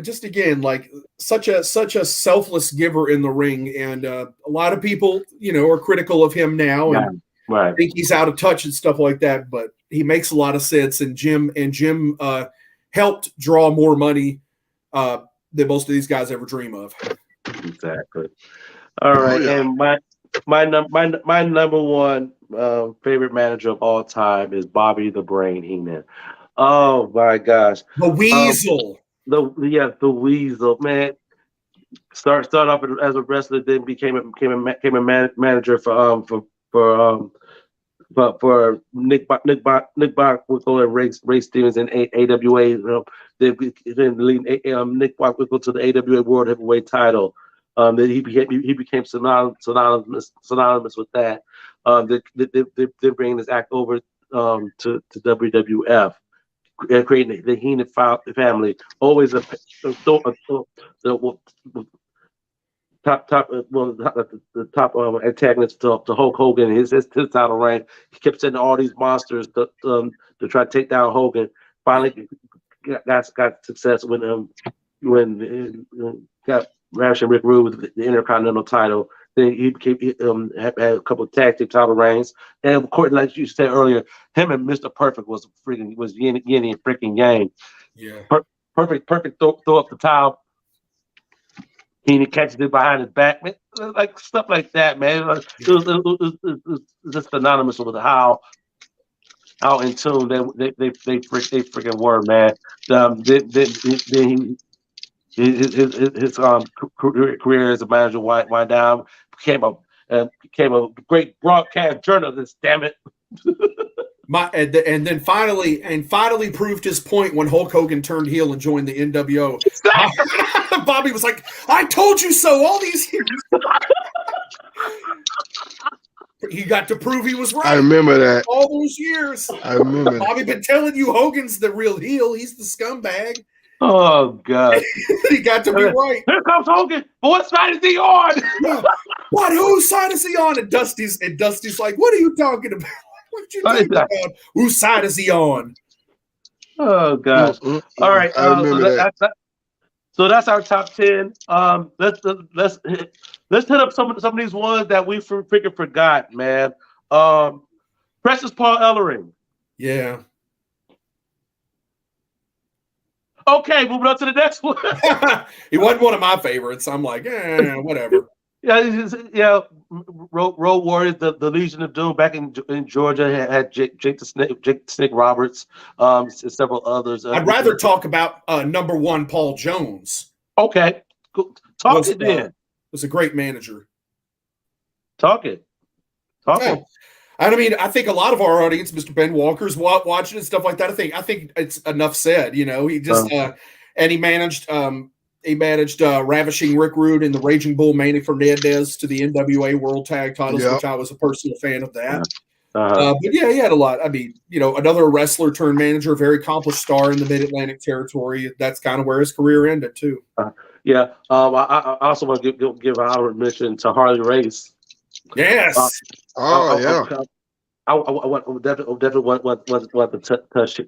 just again, like such a selfless giver in the ring, and a lot of people, are critical of him now and think he's out of touch and stuff like that. But he makes a lot of sense, and Jim helped draw more money that most of these guys ever dream of. Exactly. All right, and my number one favorite manager of all time is Bobby the Brain Heenan. Oh my gosh, the Weasel. The Weasel, man. Start off as a wrestler, then became a manager for Nick Bockwinkel and Ray Stevens in AWA. Then lead Nick Bockwinkel to the AWA World Heavyweight Title. Then he became synonymous with that. They're bringing this act over to WWF, creating the Heenan family. Always the top antagonist to Hulk Hogan. His title reign. He kept sending all these monsters to try to take down Hogan. Finally got success when got Ravishing Rick Rude with the Intercontinental title. Then he had a couple of tag team title reigns, and of course, like you said earlier, him and Mr. Perfect was yin and freaking yang. Yeah, perfect throw up the towel. He catches it behind his back, man, like stuff like that, man. It was just synonymous with how in tune they freaking were, man. His career as a manager wind down, became a great broadcast journalist. Damn it. And then finally proved his point when Hulk Hogan turned heel and joined the NWO. Bobby was like, "I told you so all these years." He got to prove he was right. I remember that. All those years. I remember. Bobby been telling you Hogan's the real heel. He's the scumbag. Oh God. He got to be right. Here comes Hogan. What side is he on? What? Whose side is he on? And Dusty's like, "What are you talking about? What you talking about? Whose side is he on?" Oh gosh. All right. So that's our top 10. Let's hit up some of these ones that we freaking forgot, man. Precious Paul Ellering. Yeah. Okay, moving on to the next one. He wasn't one of my favorites. I'm like, whatever. Yeah, Road Warriors, the Legion of Doom back in Georgia had Jake the Snake Roberts, several others. I'd rather talk about number 1 Paul Jones. Okay, cool. Talk it then. Was a great manager. Talk it. I mean, I think a lot of our audience, Mr. Ben Walker's watching and stuff like that. I think it's enough said. You know, he just and he managed Ravishing Rick Rude and the Raging Bull Manny Fernandez to the NWA World Tag Titles, which I was a personal fan of that. But yeah, he had a lot. I mean, you know, another wrestler turned manager, very accomplished star in the Mid-Atlantic territory. That's kind of where his career ended too. I also want to give an honorable mention to Harley Race. Yes. I definitely want to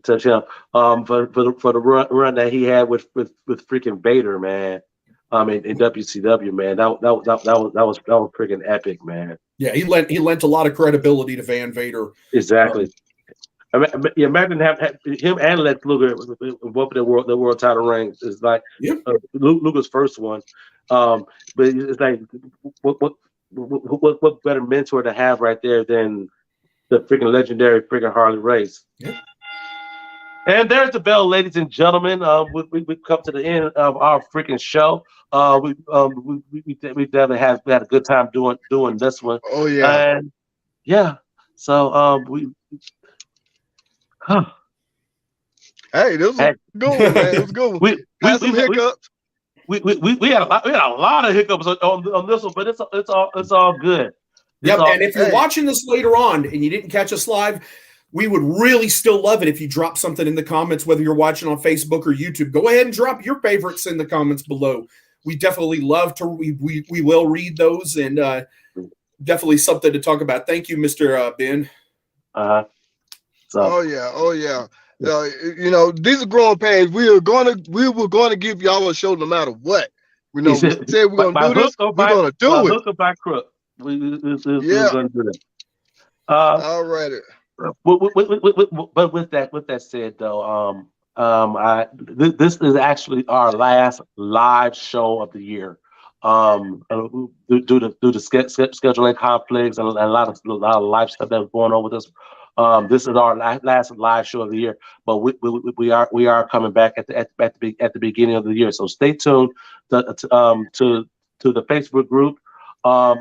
touch him. For the run that he had with freaking Vader, man. In WCW, man, that was freaking epic, man. Yeah, he lent a lot of credibility to Van Vader. Exactly. Imagine have him and Lex Luger both the world title reigns. It's like Luger's first one, but it's like what better mentor to have right there than the freaking legendary freaking Harley Race. Yeah. And there's the bell, ladies and gentlemen. We've come to the end of our freaking show. We definitely had a good time doing this one. Oh yeah, and yeah. So Hey, this was a good one, man. It was good. We had some hiccups. We had a lot of hiccups on this one, but it's all good. And if you're watching this later on and you didn't catch us live, we would really still love it if you drop something in the comments, whether you're watching on Facebook or YouTube. Go ahead and drop your favorites in the comments below. We definitely love to. We will read those, and definitely something to talk about. Thank you, Mr. Ben. Oh yeah. You know, these are growing pains. We were going to give y'all a show no matter what. We know we said we're going to do this. We're going to do it. Hook or by crook. We're going to do that. All right. But with that said, though, this is actually our last live show of the year. Due to scheduling conflicts and a lot of live stuff that's going on with us. This is our last live show of the year, but we are coming back at the beginning of the year. So stay tuned to the Facebook group. Talk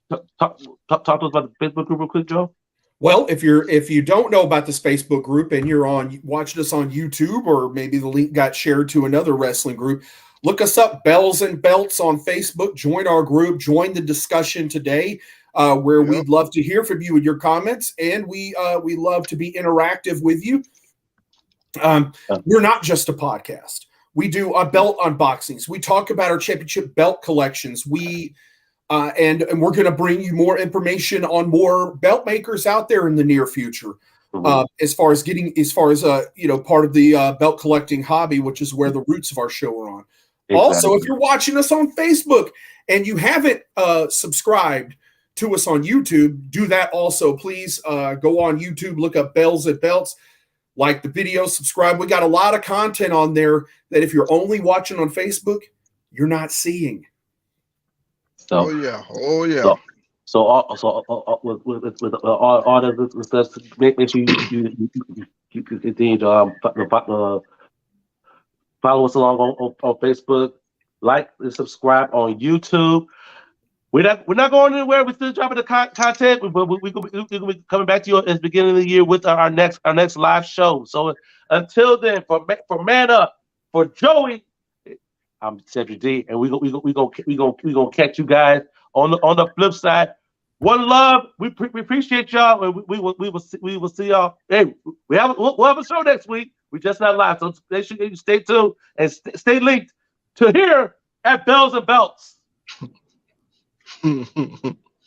to us about the Facebook group real quick, Joe. Well, if you don't know about this Facebook group and you're watching us on YouTube, or maybe the link got shared to another wrestling group, look us up, Bells and Belts on Facebook. Join our group. Join the discussion today. Where we'd love to hear from you and your comments, and we love to be interactive with you. We're not just a podcast. We do belt unboxings. We talk about our championship belt collections. And we're going to bring you more information on more belt makers out there in the near future. As far as part of the belt collecting hobby, which is where the roots of our show are on. Exactly. Also, if you're watching us on Facebook and you haven't subscribed to us on YouTube, do that also. Please go on YouTube, look up Bells and Belts, like the video, subscribe. We got a lot of content on there that if you're only watching on Facebook, you're not seeing. So, oh yeah. So with all that stuff, make sure you continue to follow us along on Facebook, like and subscribe on YouTube. We're not going anywhere. We're still dropping the content. We're going to be coming back to you at the beginning of the year with our next live show. So until then, for Man Up, for Joey, I'm Cedric D, and we gonna catch you guys on the flip side. One love. We appreciate y'all, and we will see y'all. Hey, we'll have a show next week. We just not live, so make sure you stay tuned and stay linked to here at Bells and Belts.